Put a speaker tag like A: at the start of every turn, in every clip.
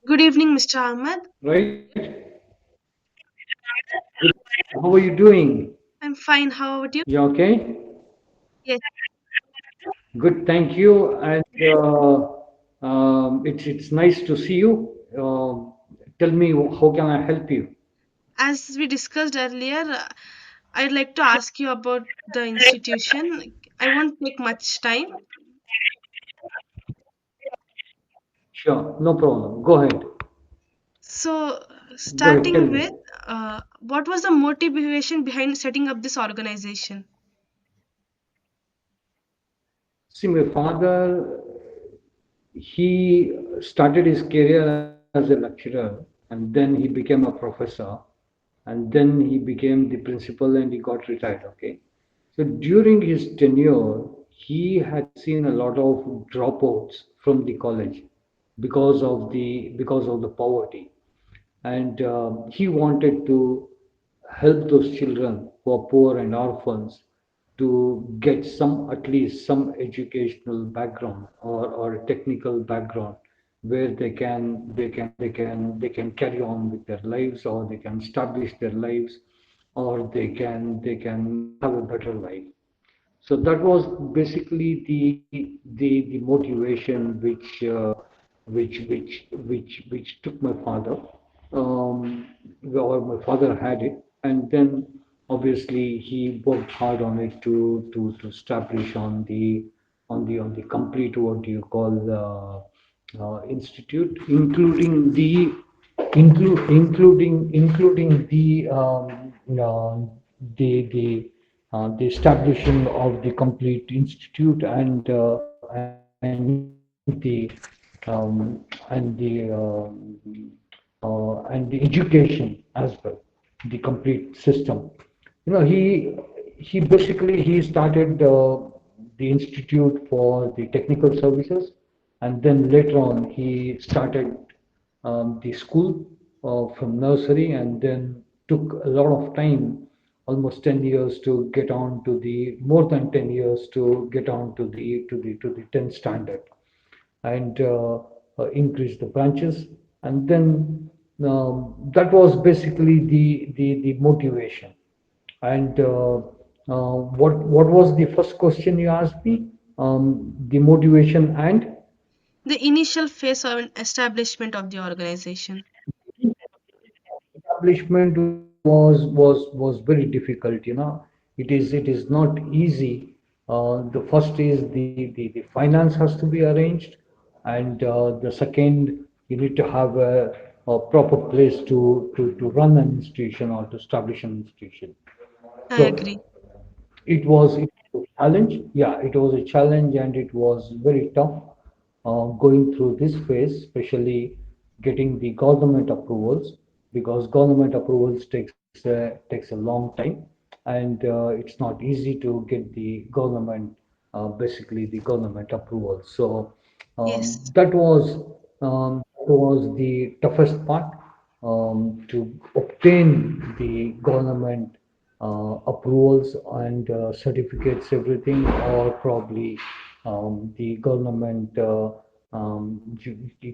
A: Good evening, Mr. Ahmed.
B: Right? How are you doing?
A: I'm fine. How about you?
B: You okay?
A: Yes.
B: Good, thank you. And it's nice to see you. Tell me, how can I help you?
A: As we discussed earlier, I'd like to ask you about the institution. I won't take much time.
B: Sure, no problem. Go ahead.
A: So,
B: Go ahead. Tell
A: starting
B: me.
A: with, what was the motivation behind setting up this organization?
B: See, my father, he started his career as a lecturer, and then he became a professor, and then he became the principal, and he got retired. Okay. So during his tenure, he had seen a lot of dropouts from the college because of the poverty, and he wanted to help those children who are poor and orphans to get some at least some educational background or a technical background where they can carry on with their lives, or they can establish their lives, or they can have a better life. So that was basically the motivation which took my father, um, or my father had it, and then obviously he worked hard on it to establish on the complete, what do you call, institute, including the establishing of the complete institute, and the education as well, the complete system. He basically he started the institute for the technical services, and then later on he started the school from nursery, and then took a lot of time, almost 10 years, to get on to the more than 10 years to get on to the 10th standard, and increase the branches, and then that was basically the motivation. And what was the first question you asked me? The motivation and
A: The initial phase of an establishment of the organization.
B: establishment was very difficult. It is not easy. The first is the finance has to be arranged, and the second, you need to have a proper place to run an institution or to establish an institution.
A: I
B: So
A: agree.
B: it was a challenge. Yeah, it was a challenge, and it was very tough going through this phase, especially getting the government approvals, because government approvals takes a long time, and it's not easy to get the government, basically the government approval. So
A: Yes.
B: that was the toughest part, to obtain the government approvals and certificates, everything, or probably the government. You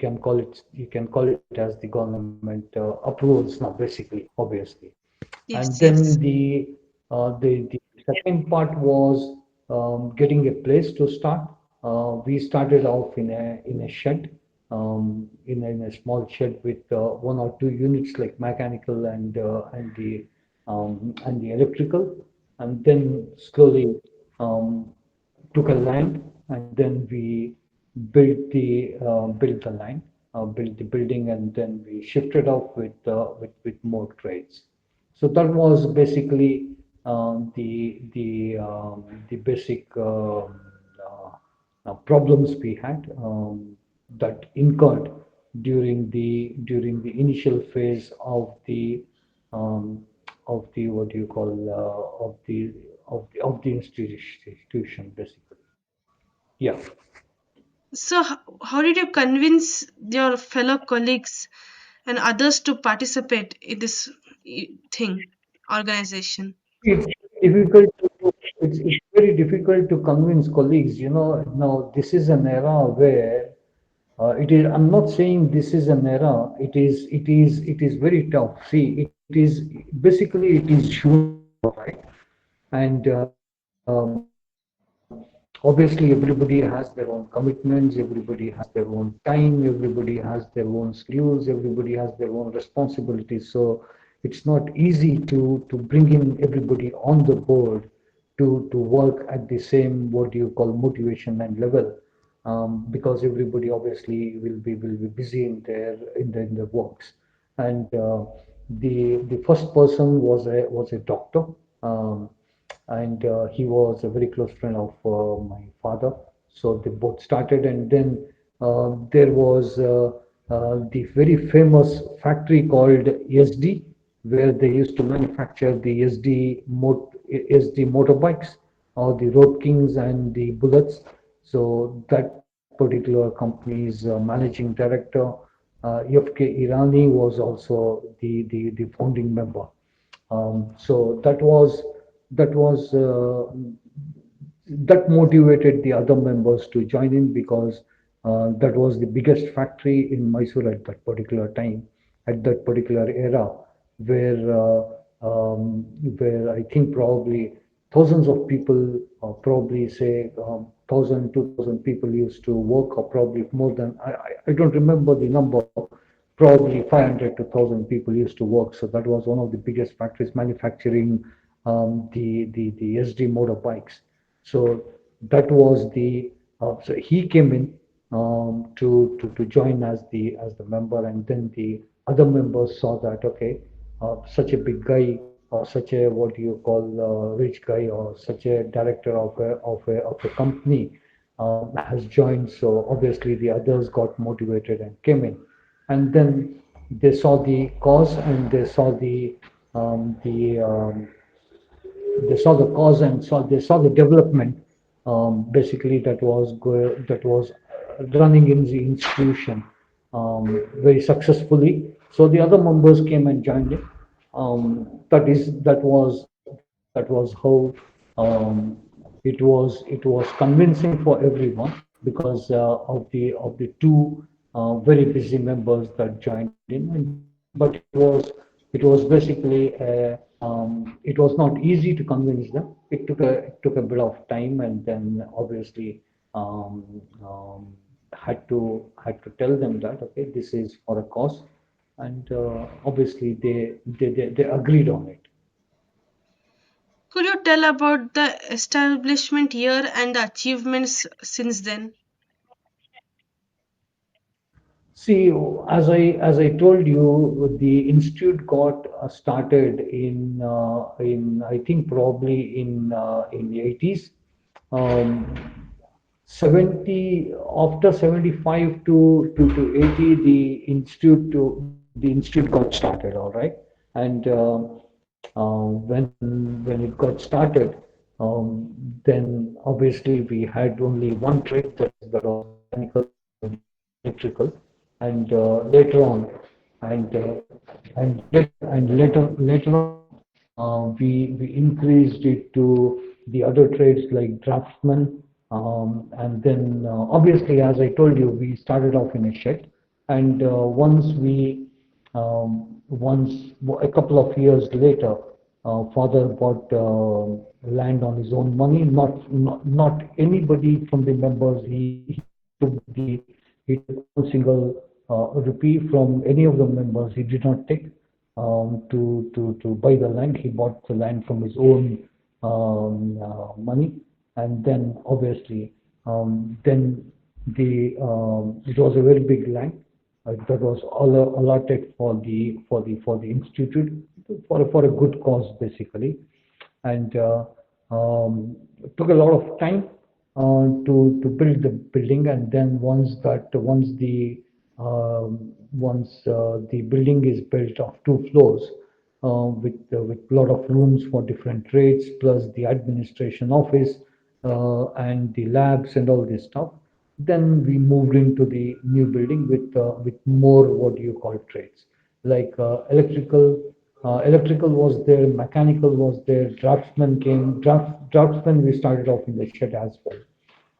B: can call it as the government approvals now, basically, obviously. And
A: Yes.
B: then
A: Yes.
B: the second part was getting a place to start. We started off in a shed, in a small shed with one or two units like mechanical and the electrical, and then slowly um, took a land, and then we built the building, and then we shifted off with more trades. So that was basically the basic problems we had, that incurred during the initial phase um, of the what do you call, of the institution, basically. Yeah.
A: So, how did you convince your fellow colleagues and others to participate in this thing, organization?
B: It's difficult it's very difficult to convince colleagues. Now this is an era where It is. I'm not saying this is an era. It is. It is. It is very tough. See, it is basically it is human nature, all right? And obviously, everybody has their own commitments. Everybody has their own time. Everybody has their own schedules. Everybody has their own responsibilities. So it's not easy to bring in everybody on the board to work at the same what you call motivation and level, because everybody obviously will be busy in their works. And the first person was a doctor, um, and he was a very close friend of my father. So they both started, and then there was the very famous factory called SD, where they used to manufacture the SD motorbikes, or the Road Kings and the Bullets. So that particular company's managing director, F.K. Irani, was also the founding member. So that motivated the other members to join in, because that was the biggest factory in Mysore at that particular time, at that particular era, where uh, where I think probably thousands of people, probably say 1,000, 2,000 people used to work, or probably more than, I don't remember the number, probably 500 to 1,000 people used to work. So that was one of the biggest factories manufacturing the SD motorbikes. So that was so he came in to join as the member, and then the other members saw that, okay, such a big guy, or such a what you call rich guy, or such a director of a company has joined. So obviously the others got motivated and came in, and then they saw the cause, and um, the um, they saw the cause, and they saw the development, basically, that was running in the institution very successfully. So the other members came and joined it. That was how it was convincing for everyone, because of the two very busy members that joined in. But it was basically it was not easy to convince them. It took a bit of time, and then obviously um, um, had to tell them that, okay, this is for a cause, and obviously they agreed on it.
A: Could you tell about the establishment year and the achievements since then?
B: See, as I told you, the institute got started in I think probably in the 80s. Um, 70 after 75 to 80, the institute got started, all right. And when it got started, then obviously we had only one trade, that was mechanical and electrical. And later on, and later on, we increased it to the other trades like draftsman. And then obviously, as I told you, we started off in a shed, and once a couple of years later, father bought land on his own money. Not anybody from the members. He took one single rupee from any of the members. He did not take to buy the land. He bought the land from his own money, and then obviously, then it was a very big land that was allotted for the institute, for a good cause, basically. And it took a lot of time to build the building. And then once the building is built of 2 floors, with a lot of rooms for different trades, plus the administration office, and the labs and all this stuff. Then we moved into the new building with more what you call trades, like electrical was there, mechanical was there, draftsman we started off in the shed as well.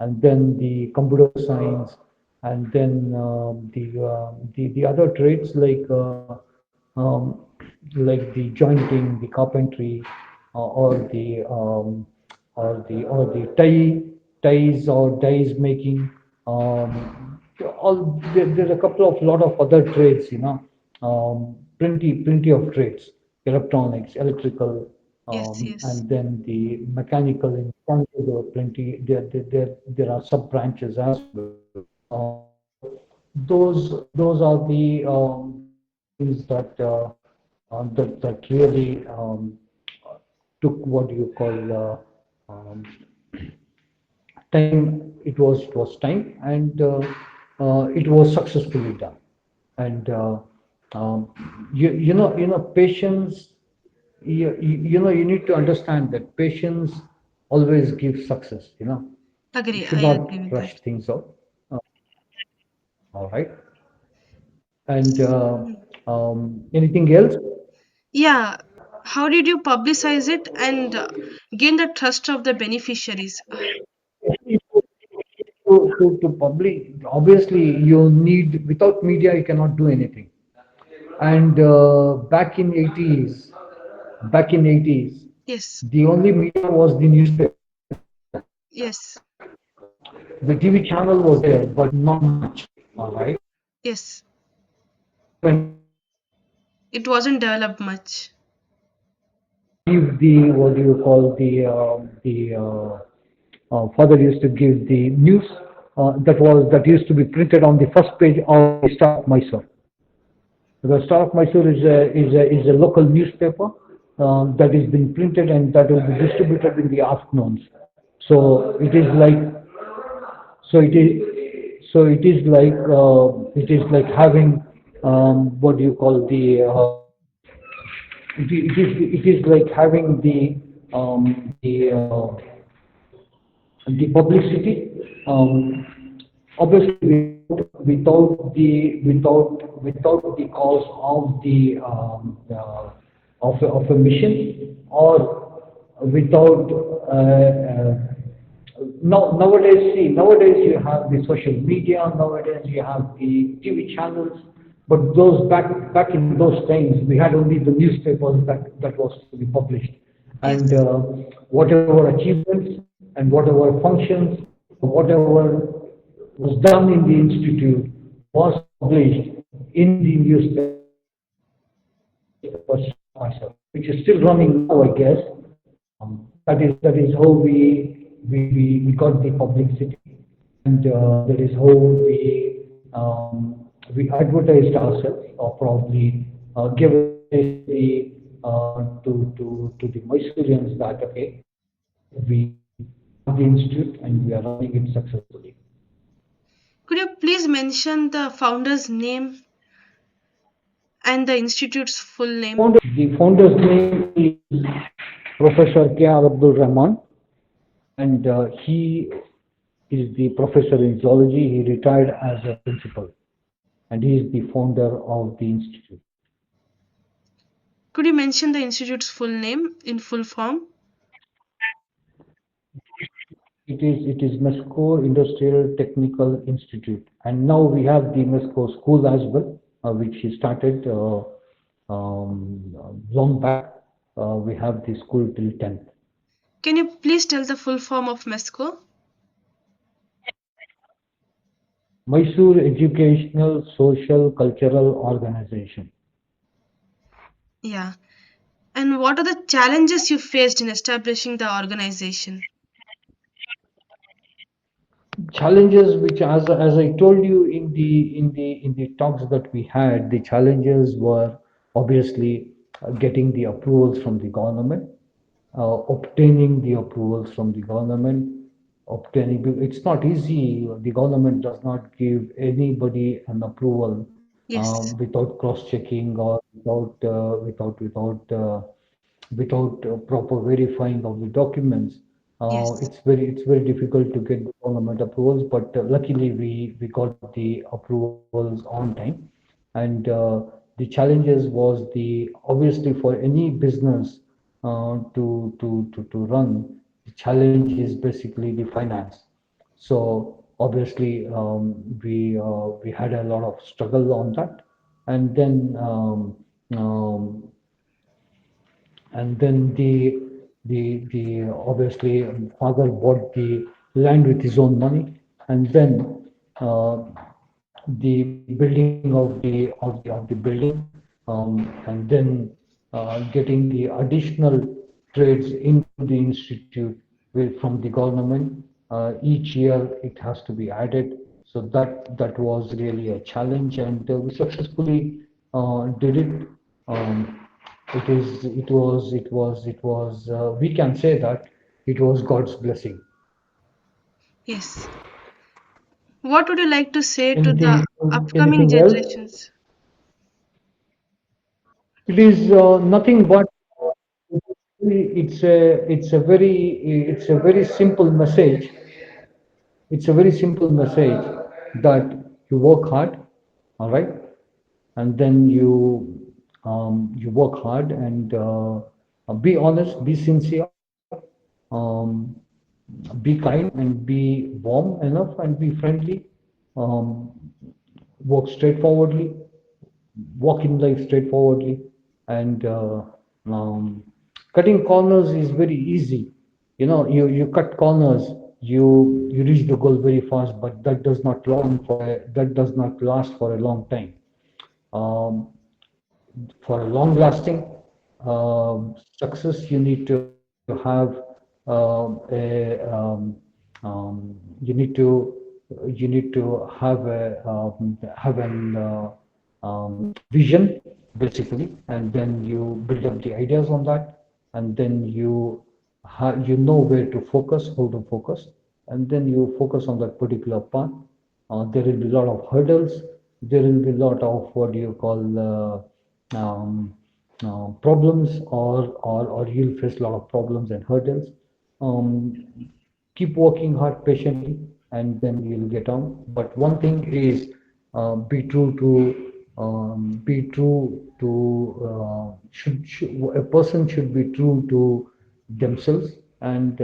B: And then the computer science, and then the other trades um, like the jointing, the carpentry, or the ties or dies making. There's a couple of lot of other trades, plenty of trades, electronics, electrical,
A: Yes, yes.
B: and then the mechanical. In mechanical, there were plenty. There are sub branches as well. Those are the things that really took what you call time. It was time, and it was successfully done. And patience. You need to understand that patience always gives success. You
A: Agree.
B: should
A: I
B: not
A: agree with
B: rush
A: that.
B: things out. Uh, all right. And anything else?
A: Yeah. How did you publicize it and gain the trust of the beneficiaries?
B: To public, obviously, you need, without media, you cannot do anything. And back in 80s,
A: Yes.
B: the only media was the newspaper.
A: Yes.
B: The TV channel was there, but not much. All right.
A: Yes.
B: When
A: It wasn't developed much.
B: give the, what do you call, father used to give the news that used to be printed on the first page of the Star of Mysore. The Star of Mysore is a local newspaper that is being printed and that will be distributed in the afternoons. So it is like it is like having what do you call it is like having the publicity. Obviously, without the cause of a mission, or without nowadays you have the social media, nowadays you have the TV channels, but those back in those times we had only the newspapers that was to be published, and
A: Yes.
B: whatever achievements and whatever functions, whatever was done in the institute was published in the newspaper, which is still running now, I guess. That is how we got the publicity, and that is how we advertised ourselves, or probably gave a message to the Mysoreans that okay, we have the institute and we are running it successfully.
A: Could you please mention the founder's name and the institute's full name?
B: The founder's name is Professor K.R Abdul Rahman, and he is the professor in zoology. He retired as a principal, and he is the founder of the institute.
A: Could you mention the institute's full name in full form?
B: It is MESCO Industrial Technical Institute, and now we have the MESCO school as well, which he started long back. We have the school till 10th.
A: Can you please tell the full form of MESCO?
B: Mysore Educational Social Cultural Organization.
A: Yeah. And what are the challenges you faced in establishing the organization?
B: Challenges which, as I told you in the talks that we had, the challenges were obviously getting the approvals from the government, obtaining the approvals from the government, it's not easy. The government does not give anybody an approval
A: Yes.
B: without cross checking, or without proper verifying of the documents.
A: Yes.
B: It's very difficult to get the government approvals, but luckily we got the approvals on time. And the challenges was the obviously for any business to run, the challenge is basically the finance. So obviously we had a lot of struggle on that, and then the obviously father bought the land with his own money, and then uh, the building of the building, and then getting the additional trades into the institute from the government. Each year it has to be added, so that was really a challenge, and we successfully did it. We can say that it was God's blessing.
A: Yes. What would you like to say to
B: Anything,
A: the upcoming
B: anything else?
A: generations?
B: It is nothing but it's a very simple message. It's a very simple message that you work hard, all right, and then you work hard and be honest, be sincere, um, be kind and be warm enough and be friendly. Um, Work straightforwardly, walk in life straightforwardly, and um, cutting corners is very easy. You cut corners, you reach the goal very fast, but that does not last for a long time. um, for a long lasting success, you need to have you need to have an vision, basically, and then you build up the ideas on that, and then you know where to focus, how to focus, and then you focus on that particular path. There will be a lot of hurdles. There will be a lot of what do you call problems, or you'll face a lot of problems and hurdles. Um, Keep working hard patiently, and then you'll get on. But one thing is, be true to a person should be true to themselves, and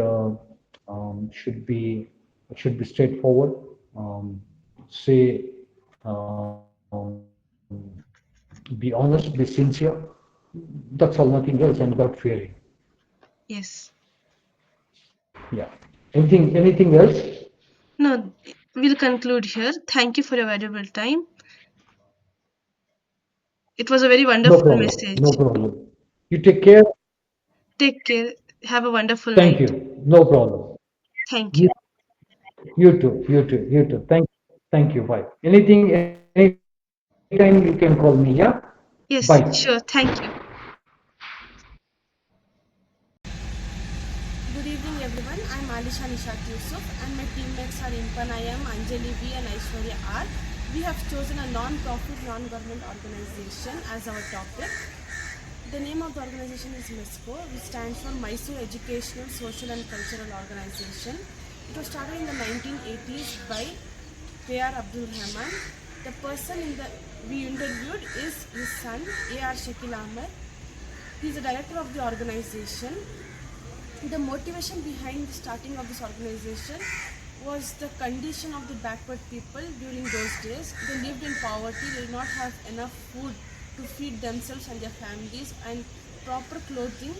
B: should be straightforward. Um, say be honest, be sincere. That's all, nothing else, and without fearing.
A: Yes.
B: Yeah. Anything else?
A: No, we'll conclude here. Thank you for your valuable time. It was a very
B: No
A: wonderful
B: problem. No
A: message.
B: problem. You take care.
A: Take care. Have a wonderful
B: Thank
A: night.
B: you. No problem.
A: Thank
B: You,
A: you.
B: you too. You too. You too. Thank you. Bye. Anytime you can call me. Yeah. Bye.
A: Yes, sure. Thank you.
C: Good evening everyone, I am Alisha Nishat Yusuf and my teammates are Impanayam, Anjali V and Aishwarya R. We have chosen a non-profit, non-government organization as our topic. The name of the organization is MESCO, which stands for Mysore Educational, Social and Cultural Organization. It was started in the 1980s by K.R Abdul Rahman. The person we interviewed is his son, A.R Shakil Ahmed. He is the director of the organization. The motivation behind the starting of this organization was the condition of the backward people during those days. They lived in poverty, they did not have enough food to feed themselves and their families and proper clothing.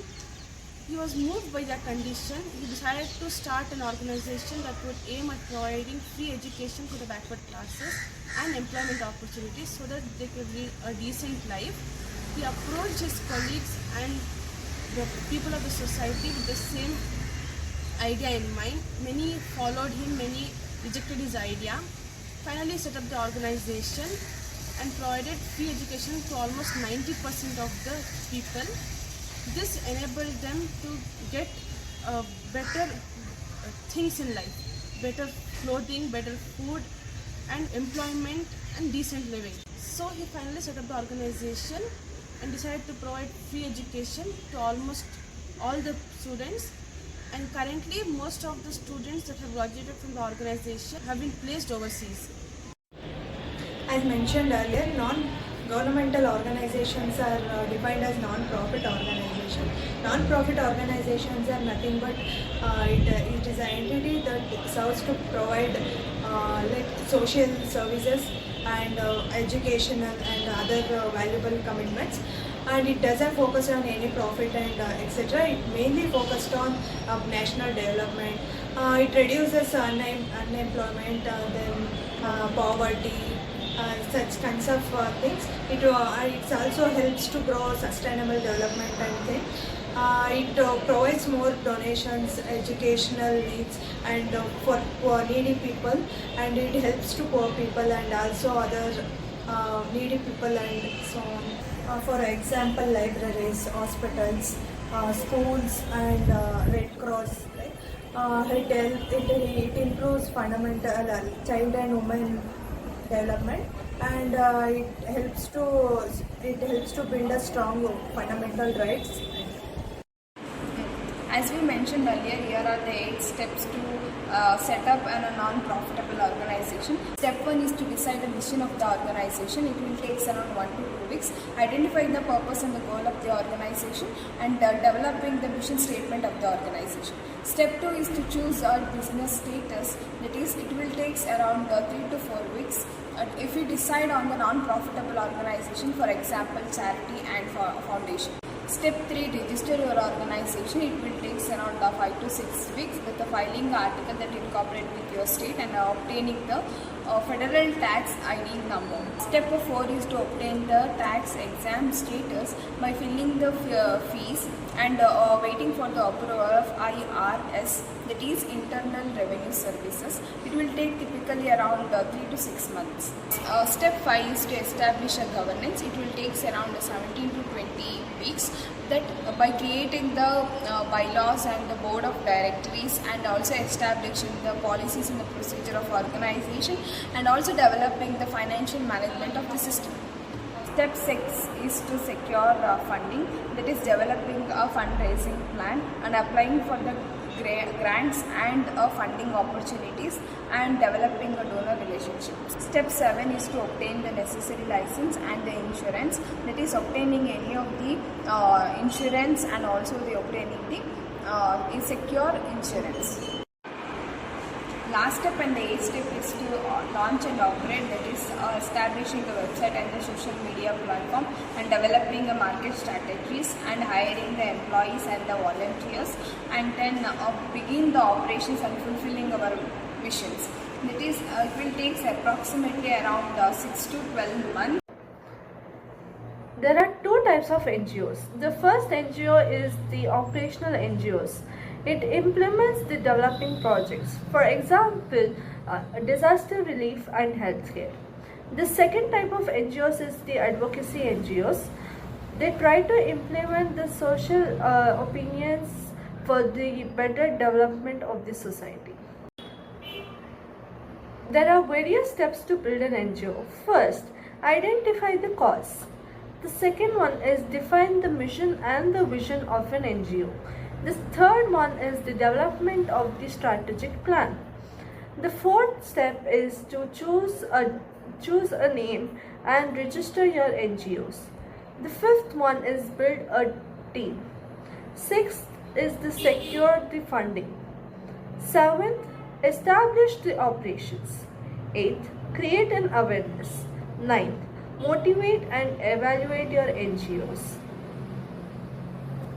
C: He was moved by that condition. He decided to start an organization that would aim at providing free education to the backward classes and employment opportunities so that they could lead a decent life. He approached his colleagues and the people of the society with the same idea in mind. Many followed him, many rejected his idea. Finally set up the organization and provided free education to almost 90% of the people. This enabled them to get better things in life, better clothing, better food and employment and decent living. So he finally set up the organization and decided to provide free education to almost all the students, and currently most of the students that have graduated from the organization have been placed overseas.
D: As mentioned earlier, non-governmental organizations are defined as non-profit organizations. Non-profit organizations are nothing but it is an entity that serves to provide like social services and educational and other valuable commitments, and it doesn't focus on any profit and etc. It mainly focused on national development. It reduces unemployment, then poverty, such kinds of things. It also helps to grow sustainable development and things. It provides more donations, educational needs, and for poor needy people, and it helps to poor people and also other needy people and so on. For example, libraries, hospitals, schools, and Red Cross. Right? It improves fundamental child and women development, and it helps to build a strong fundamental rights.
E: As we mentioned earlier, here are the 8 steps to set up a non-profitable organization. Step 1 is to decide the mission of the organization. It will take around 1 to 2 weeks. Identifying the purpose and the goal of the organization, and developing the mission statement of the organization. Step 2 is to choose our business status. That is, it will take around 3 to 4 weeks. If we decide on the non-profitable organization, for example, charity and foundation. Step 3, register your organization. It will take around 5 to 6 weeks with the filing article that incorporate with your state and obtaining the federal tax ID number. Step 4 is to obtain the tax exempt status by filling the fees and waiting for the approval of IRS, that is Internal Revenue Services. It will take typically around 3 to 6 months. Step 5 is to establish a governance. It will take around 17 to 20 weeks. That by creating the bylaws and the board of directories, and also establishing the policies and the procedure of organization, and also developing the financial management of the system. Step 6 is to secure funding, that is developing a fundraising plan and applying for the grants and funding opportunities, and developing a donor relationship. Step 7 is to obtain the necessary license and the insurance, that is obtaining any of the insurance, and also the obtaining the secure insurance. Last step and the 8th step is to launch and operate, that is establishing the website and the social media platform, and developing the market strategies, and hiring the employees and the volunteers, and then begin the operations and fulfilling our missions. That is, it will take approximately around 6 to 12 months.
F: There are 2 types of NGOs. The first NGO is the operational NGOs. It implements the developing projects, for example, disaster relief and healthcare. The second type of NGOs is the advocacy NGOs. They try to implement the social opinions for the better development of the society. There are various steps to build an NGO. First, identify the cause. The second one is define the mission and the vision of an NGO. The third one is the development of the strategic plan. The fourth step is to choose a name and register your NGOs. The fifth one is build a team. Sixth is to secure the funding. Seventh, establish the operations. Eighth, create an awareness. Ninth, motivate and evaluate your NGOs.